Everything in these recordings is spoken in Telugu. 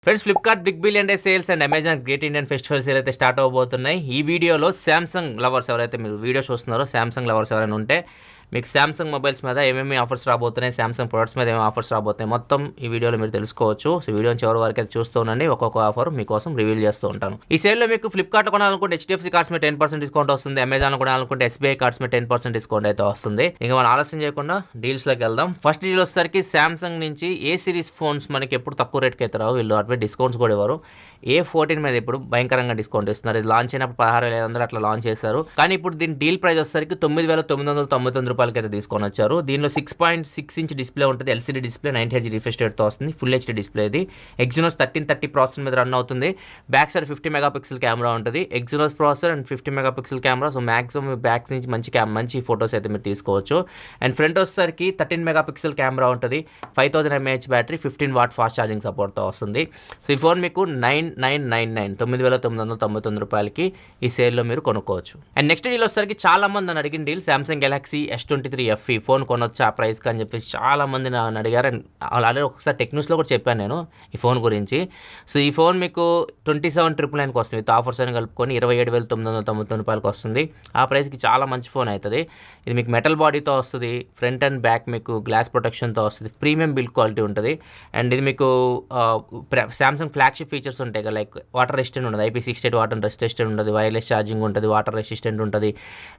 Friends, Flipkart big billion day sales and Amazon great Indian festival sale అయితే స్టార్ట్ అవబోతున్నాయి. ఈ వీడియోలో శాంసంగ్ లవర్స్ ఎవరైతే మీరు వీడియో చూస్తున్నారో, శాంసంగ్ లవర్స్ ఎవరైనా ఉంటే మీకు శాంసంగ్ మొబైల్స్ మీద ఏమేమి ఆఫర్స్ రాబోతున్నాయి, శాంసంగ్ ప్రొడక్ట్స్ మీద ఏమేమి ఆఫర్స్ రాబోతున్నాయి మొత్తం ఈ వీడియోలో మీరు తెలుసుకోవచ్చు. సో వీడియోని చివరి వరకు అయితే చూస్తూ ఉండండి. ఒక్కొక్క ఆఫర్ మీకోసం రివీల్ చేస్తూ ఉంటాను. ఈ సేల్లో మీకు ఫ్లిప్కార్ట్ కొనాలనుకుంటే HDFC కార్డ్స్ మీద 10% డిస్కౌంట్ వస్తుంది. అమెజాన్ కొనాలనుకుంటే SBI కార్డ్స్ మీద 10% డిస్కౌంట్ అయితే వస్తుంది. ఇంకా మనం ఆలస్యం చేయకుండా డీల్స్లోకి వెళ్దాం. ఫస్ట్ డీల్ వచ్చేసరికి శాంసంగ్ నుంచి ఏ సిరీస్ ఫోన్స్ మనకి ఎప్పుడు తక్కువ రేట్కి అయితే రావు. వీళ్ళు అటు డిస్కౌంట్స్ కూడా ఇవ్వరు. A14 మీద ఇప్పుడు భయంకరంగా డిస్కౌంట్ ఇస్తున్నారు. ఇది లాంచ్ అయినప్పుడు 16,500 అట్లా లాంచ్ చేశారు. కానీ ఇప్పుడు దీని డీల్ ప్రైస్ వచ్చేసరికి 9,999 రూపాయలకి అయితే తీసుకొని వచ్చారు. దీనిలో 6.6 ఇంచ్ డిస్ప్లే ఉంటుంది. LCD డిస్ప్లే 90Hz రిఫ్రెష్ రేట్తో వస్తుంది. ఫుల్ HD డిస్ప్లే ఇది. Exynos 1330 ప్రాసెసర్ మీద రన్ అవుతుంది. బ్యాక్ సైడ్ 50 మెగాపిక్సెల్ కెమెరా ఉంటుంది. Exynos processor and 50 megapixel camera. So maximum back నుంచి మంచి ఫోటోస్ అయితే మీరు తీసుకోవచ్చు. అండ్ ఫ్రంట్ వచ్చేసరికి 13 మెగాపిక్సెల్ కెమెరా ఉంటుంది. 5000 mAh battery, 15 watt fast charging సపోర్ట్తో వస్తుంది. సో ఈ ఫోన్ మీకు 9,999 రూపాయలకి ఈ సేల్లో మీరు కొనుక్కోవచ్చు. అండ్ నెక్స్ట్ డీల్ వచ్చేసరికి చాలా మంది నన్ను అడిగిన deal Samsung Galaxy S23 FE phone కొనొచ్చు ఆ ప్రైస్కి అని చెప్పేసి చాలా మంది నన్ను అడిగారు. అండ్ ఆల్రెడీ ఒకసారి టెక్న్యూస్లో కూడా చెప్పాను నేను ఈ ఫోన్ గురించి. సో ఈ ఫోన్ మీకు 27,999కి వస్తుంది. విత్ ఆఫర్స్ అని కలుపుకొని 27,999 రూపాయలకి వస్తుంది. ఆ ప్రైస్కి చాలా మంచి ఫోన్ అవుతుంది. ఇది మీకు మెటల్ బాడీతో వస్తుంది. ఫ్రంట్ అండ్ బ్యాక్ మీకు గ్లాస్ ప్రొటెక్షన్తో వస్తుంది. ప్రీమియం బిల్డ్ క్వాలిటీ ఉంటుంది. అండ్ ఇది మీకు సామ్సంగ్ ఫ్లాగ్షిప్ ఫీచర్స్ ఉంటాయి కదా, లైక్ వాటర్ రెసిస్టెంట్ ఉంటుంది, IP68 వాటర్ రెసిస్టెంట్ ఉంటుంది, వైర్లెస్ ఛార్జింగ్ ఉంటుంది, వాటర్ రెసిస్టెంట్ ఉంటుంది.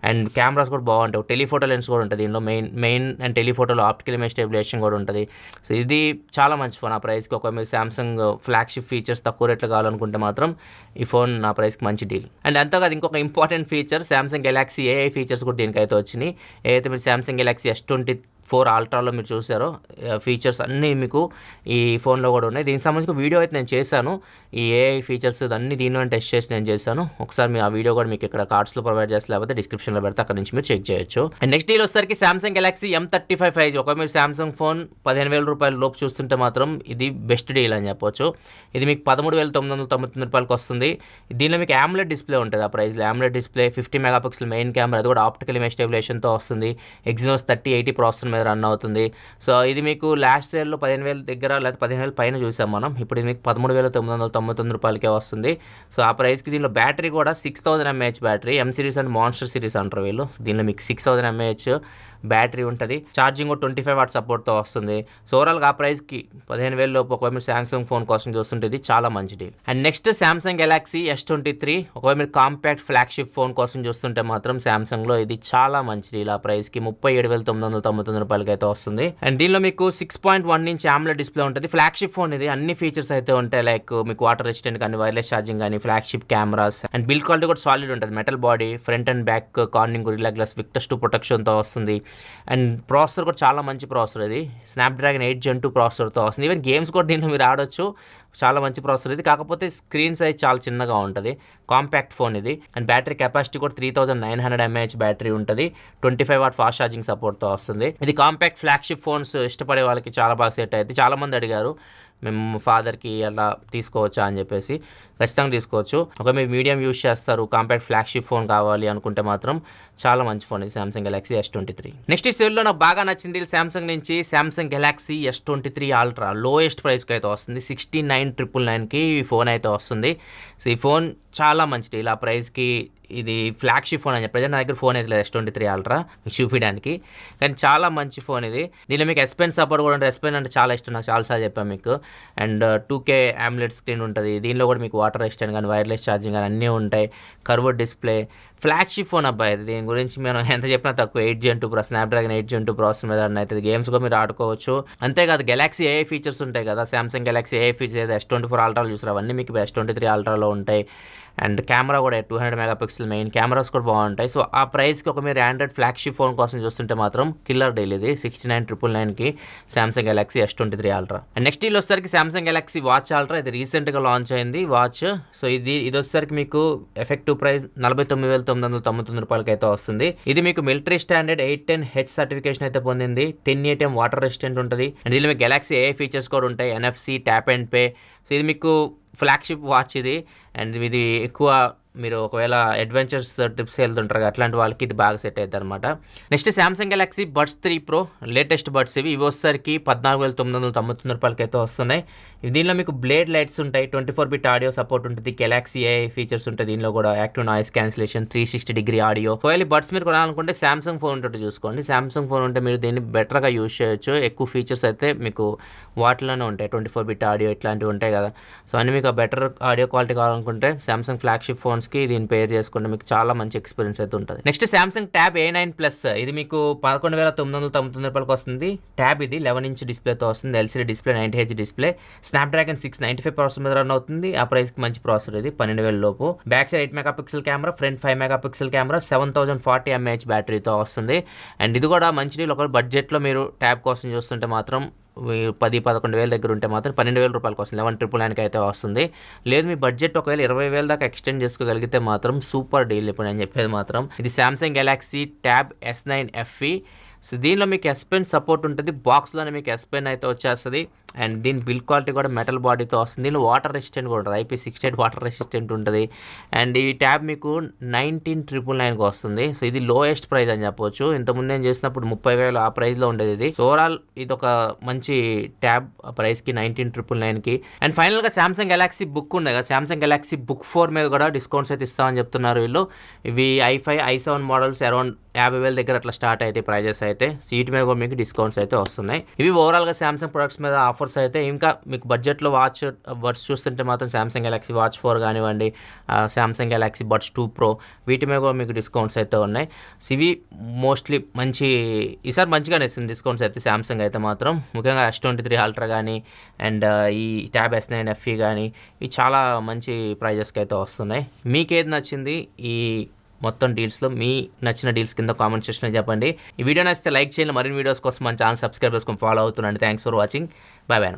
అండ్ కెమెరాస్ కూడా బాగుంటాయి. టెలిఫోటో లెన్స్ కూడా ఉంటుంది దీనిలో. మెయిన్ అండ్ టెలిఫోటోలో ఆప్టికల్ ఇమేజ్ స్టెబిలైజేషన్ కూడా ఉంటుంది. సో ఇది చాలా మంచి ఫోన్ ఆ ప్రైస్కి. ఒక మీరు సామ్సంగ్ ఫ్లాగ్షిప్ ఫీచర్స్ తక్కువ రేట్లో కావాలనుకుంటే మాత్రం ఈ ఫోన్ నా ప్రైస్కి మంచి డీల్. అండ్ అంతేకాదు ఇంకొక important feature, Samsung Galaxy AI features కూడా దీనికైతే వచ్చినాయి. ఏదైతే మీరు సామ్సంగ్ గెలాక్సీ S24 అల్ట్రాలో మీరు చూసారో ఫీచర్స్ అన్నీ మీకు ఈ ఫోన్లో కూడా ఉన్నాయి. దీనికి సంబంధించిన వీడియో అయితే నేను చేశాను. ఈ AI ఫీచర్స్ అన్నీ దీనిలో టెస్ట్ చేసి నేను చేశాను. ఒకసారి మీ ఆ వీడియో కూడా మీకు ఇక్కడ కార్డ్స్లో ప్రొవైడ్ చేస్తే, లేకపోతే డిస్క్రిప్షన్లో పెడితే అక్కడ నుంచి మీరు చెక్ చేయొచ్చు. అండ్ నెక్స్ట్ డీల్ వచ్చేసరికి సామ్సంగ్ గెలాక్సీ M35 5G. ఒక మీరు సామ్సంగ్ ఫోన్ 15,000 రూపాయల లోపు చూస్తుంటే మాత్రం ఇది బెస్ట్ డీల్ అని చెప్పొచ్చు. ఇది మీకు 13,999 రూపాయలకి వస్తుంది. దీనిలో మీకు AMOLED డిస్ప్లే ఉంటుంది. ఆ ప్రైస్లో AMOLED display, 50 megapixel main camera, అది కూడా ఆప్టికల్ ఇమేజ్ స్టెబిలైజేషన్తో వస్తుంది. Exynos 3080 ప్రాసెసర్ మీద రన్ అవుతుంది. సో ఇది మీకు లాస్ట్ సేల్లో 15,000 దగ్గర లేదా 15,000 పైన చూసాం మనం. ఇప్పుడు ఇది మీకు 13,999 రూపాయలకే వస్తుంది. సో ఆ ప్రైస్కి దీనిలో బ్యాటరీ కూడా 6000 mAh battery. M series and monster series అంటారు వీళ్ళు. దీనిలో మీకు 6000 mAh బ్యాటరీ ఉంటుంది. ఛార్జింగ్ 25 వాట్ సపోర్ట్తో వస్తుంది. సో ఓవరాల్గా ఆ ప్రైస్కి 15,000 లోపు ఒకవేళ మీరు సామ్సంగ్ ఫోన్ కోసం చూస్తుంటే ఇది చాలా మంచి deal. And next Samsung Galaxy S23. ఒకవేళ మీరు కాంపాక్ట్ ఫ్లాగ్షిప్ ఫోన్ కోసం చూస్తుంటే మాత్రం సామ్సంగ్లో ఇది చాలా మంచి డీల్. ఆ ప్రైస్కి 37,999 రూపాయలకి అయితే వస్తుంది. అండ్ దీనిలో మీకు 6.1 ఇంచ్ AMOLED డిస్ప్లే ఉంటుంది. ఫ్లాగ్షిప్ ఫోన్ ఇది. అన్ని ఫీచర్స్ అయితే ఉంటాయి, లైక్ మీకు వాటర్ రెసిస్టెంట్ కానీ, వైర్లెస్ ఛార్జింగ్ కానీ, flagship cameras. And build quality కూడా సాలిడ్ ఉంటుంది. Metal body, front and back Corning, Gorilla Glass Victus 2 ప్రొటెక్షన్తో వస్తుంది. అండ్ ప్రాసెసర్ కూడా చాలా మంచి ప్రాసెసర్. ఇది స్నాప్డ్రాగన్ 8 Gen 2 ప్రాసెసర్తో వస్తుంది. ఈవెన్ గేమ్స్ కూడా దీంట్లో మీరు ఆడొచ్చు. చాలా మంచి ప్రాసెసర్ ఇది. కాకపోతే స్క్రీన్ సైజ్ చాలా చిన్నగా ఉంటుంది. కాంపాక్ట్ ఫోన్ ఇది. అండ్ బ్యాటరీ కెపాసిటీ కూడా 3900 mAh బ్యాటరీ ఉంటుంది. 25 వాట్ ఫాస్ట్ ఛార్జింగ్ సపోర్ట్తో వస్తుంది. ఇది కాంపాక్ట్ ఫ్లాగ్షిప్ ఫోన్స్ ఇష్టపడే వాళ్ళకి చాలా బాగా సెట్ అవుతుంది. చాలామంది అడిగారు మేము ఫాదర్కి అలా తీసుకోవచ్చా అని చెప్పేసి. ఖచ్చితంగా తీసుకోవచ్చు. ఒక మీరు మీడియం యూస్ చేస్తారు, కాంపాక్ట్ ఫ్లాగ్షిప్ ఫోన్ కావాలి అనుకుంటే మాత్రం చాలా మంచి ఫోన్ ఇది సామ్సంగ్ గెలాక్సీ S23. నెక్స్ట్ ఈ సేల్లో నాకు బాగా నచ్చింది సామ్సంగ్ నుంచి Samsung Galaxy S23 ultra. Lowest ప్రైస్కి అయితే వస్తుంది. 69,999కి ఈ ఫోన్ అయితే వస్తుంది. సో ఈ ఫోన్ చాలా మంచి డీల్. ఆ ప్రైస్కి ఇది ఫ్లాగ్షిప్ ఫోన్ అని చెప్పి నా దగ్గర ఫోన్ అయితే లేదు S23 అల్ట్రా మీకు చూపించడానికి. కానీ చాలా మంచి ఫోన్ ఇది. దీనిలో మీకు S Pen సపోర్ట్ కూడా ఉంటుంది. S Pen అంటే చాలా ఇష్టం నాకు, చాలాసార్లు చెప్పాను మీకు. అండ్ 2K AMOLED స్క్రీన్ ఉంటుంది. దీనిలో కూడా మీకు వాటర్ రెసిస్టెంట్ కానీ, వైర్లెస్ ఛార్జింగ్ కానీ అన్నీ ఉంటాయి. కర్వ్డ్ డిస్ప్లే, ఫ్లాగ్షిప్ ఫోన్ అబ్బాయి. దీని గురించి మనం ఎంత చెప్పినా తక్కువ. 8 Gen 2 స్నాప్డ్రాగన్ 8 Gen 2 ప్రాసెసర్ మీద రన్ అవుతుంది. గేమ్స్ కూడా మీరు ఆడుకోవచ్చు. అంతేకాదు గెలాక్సీ AI ఫీచర్స్ ఉంటాయి కదా, సామ్సంగ్ గెలాక్సీ AI ఫీచర్స్ ఏదో S24 అల్ట్రాలో చూసారు, అవన్నీ మీకు S23 అల్ట్రాలో ఉంటాయి. అండ్ కెమెరా కూడా 200 మెగాపిక్సెల్ మెయిన్ కెమెరాస్ కూడా బాగుంటాయి. సో ఆ ప్రైస్కి ఒక మీరు ఆండ్రాయిడ్ ఫ్లాగ్షిప్ ఫోన్ కోసం చూస్తుంటే మాత్రం కిల్లర్ డీల్ ఇది. 69,999కి Samsung Galaxy S23 Ultra. And next deal వచ్చేసరికి సామ్సంగ్ గెలాక్సీ వాచ్ అల్ట్రా. ఇది రీసెంట్గా లాంచ్ అయింది వాచ్. సో ఇది వచ్చేసరికి మీకు ఎఫెక్టివ్ ప్రైస్ 49,999 రూపాయలకి అయితే వస్తుంది. ఇది మీకు మిలిటరీ స్టాండర్డ్ 810H సర్టిఫికేషన్ అయితే పొందింది. 1080 వాటర్ రెసిస్టెంట్ ఉంటుంది. అండ్ దీనిలో మీకు గెలాక్సీ AI ఫీచర్స్ కూడా ఉంటాయి. NFC, tap and pay. So ఇది మీకు ఫ్లాగ్షిప్ వాచ్ ఇది. అండ్ ఇది ఎక్కువ మీరు ఒకవేళ అడ్వెంచర్స్ ట్రిప్స్ వెళ్తుంటారు కదా, అట్లాంటి వాళ్ళకి ఇది బాగా సెట్ అవుతుంది అనమాట. Next Samsung Galaxy buds 3 pro latest buds ఇవి వచ్చేసరికి 14,999 రూపాయలకి అయితే వస్తున్నాయి. దీనిలో మీకు బ్లేడ్ లైట్స్ ఉంటాయి, 24 బిట్ ఆడియో సపోర్ట్ ఉంటుంది, గెలాక్సీ AI ఫీచర్స్ ఉంటాయి, దీనిలో కూడా active noise cancellation, 360 degree audio. ఒకవేళ బడ్స్ మీరు కొనాలనుకుంటే శాంసంగ్ ఫోన్ ఉంటే చూసుకోండి. శాంసంగ్ ఫోన్ ఉంటే మీరు దీన్ని బెటర్గా యూజ్ చేయొచ్చు. ఎక్కువ ఫీచర్స్ అయితే మీకు వాటిలోనే ఉంటాయి, 24 బిట్ ఆడియో ఇట్లాంటివి ఉంటాయి కదా. సో అన్ని మీకు బెటర్ ఆడియో క్వాలిటీ కావాలనుకుంటే శాంసంగ్ ఫ్లాగ్షిప్ ఫోన్స్కి దీన్ని పేర్ చేసుకుంటే మీకు చాలా మంచి ఎక్స్పీరియన్స్ అయితే ఉంటుంది. Next Samsung tab A9 plus, ఇది మీకు 11,999 రూపాయలకి వస్తుంది. ట్యాబ్ ఇది 11 ఇంచ్ డిస్ప్లేతో వస్తుంది, LCD display, 90Hz display, Snapdragon 695 processor మీద రన్ అవుతుంది. ఆ ప్రైస్కి మంచి ప్రాసెసర్ ఇది, 12,000 లోపు. Back side 8 megapixel camera, front 5 megapixel camera, 7040 mAh బ్యాటరీతో వస్తుంది. అండ్ ఇది కూడా మంచి డీల్. ఒక బడ్జెట్లో మీరు ట్యాబ్ కోసం చూస్తుంటే మాత్రం 10-11 దగ్గర ఉంటే మాత్రం 12,000 రూపాయలకి వస్తుంది, 11,999కి అయితే వస్తుంది. లేదు మీ బడ్జెట్ ఒకవేళ 20,000 దాకా ఎక్స్టెండ్ చేసుకోగలిగితే మాత్రం సూపర్ డీల్. ఇప్పుడు నేను చెప్పేది మాత్రం ఇది Samsung Galaxy tab S9 FE. So దీనిలో మీకు S Pen సపోర్ట్ ఉంటుంది, బాక్స్లోనే మీకు S Pen అయితే వచ్చేస్తుంది. అండ్ దీని బిల్డ్ క్వాలిటీ కూడా మెటల్ బాడీతో వస్తుంది. దీనిలో వాటర్ రెసిస్టెంట్ కూడా ఉంటుంది, IP68 వాటర్ రెసిస్టెంట్ ఉంటుంది. అండ్ ఈ ట్యాబ్ మీకు 19,999కి వస్తుంది. సో ఇది లోయెస్ట్ ప్రైస్ అని చెప్పొచ్చు. ఇంతకుముందు నేను చేసినప్పుడు 30,000 ఆ ప్రైస్లో ఉండేది ఇది. ఓవరాల్ ఇది ఒక మంచి ట్యాబ్ ప్రైస్కి 19,999కి. అండ్ ఫైనల్గా శాంసంగ్ గెలాక్సీ బుక్ ఉంది కదా, శాంసంగ్ గెలాక్సీ బుక్ 4 మీద కూడా డిస్కౌంట్స్ అయితే ఇస్తామని చెప్తున్నారు వీళ్ళు. ఇవి i5, i7 మోడల్స్ అరౌండ్ 50,000 దగ్గర అట్లా స్టార్ట్ అయితే ప్రైజెస్ అయితే సీట్ మీద కూడా మీకు డిస్కౌంట్స్ అయితే వస్తున్నాయి. ఇవి ఓవరాల్గా శాంసంగ్ ప్రొడక్ట్స్ మీద ఆఫర్స్ అయితే. ఇంకా మీకు బడ్జెట్లో బడ్స్ చూస్తుంటే మాత్రం శాంసంగ్ గెలాక్సీ వాచ్ 4 కానివ్వండి, శాంసంగ్ గెలాక్సీ బడ్స్ 2 ప్రో వీటి మీద కూడా మీకు డిస్కౌంట్స్ అయితే ఉన్నాయి. సో ఇవి మోస్ట్లీ ఈసారి మంచిగానే ఇస్తుంది డిస్కౌంట్స్ అయితే శాంసంగ్ అయితే మాత్రం. ముఖ్యంగా S23 అల్ట్రా కానీ అండ్ ఈ ట్యాబ్ S9 FE కానీ ఇవి చాలా మంచి ప్రైజెస్కి అయితే వస్తున్నాయి. మీకేది నచ్చింది ఈ మొత్తం డీల్స్లో? మీ నచ్చిన డీల్స్ కింద కామెంట్ సెక్షన్లో చెప్పండి. ఈ వీడియో నచ్చితే లైక్ చేయండి. మరిన్ని వీడియోస్ కోసం మన ఛానల్ సబ్స్క్రైబ్ చేసుకొని ఫాలో అవుతుండండి. Thanks for watching. Bye bye.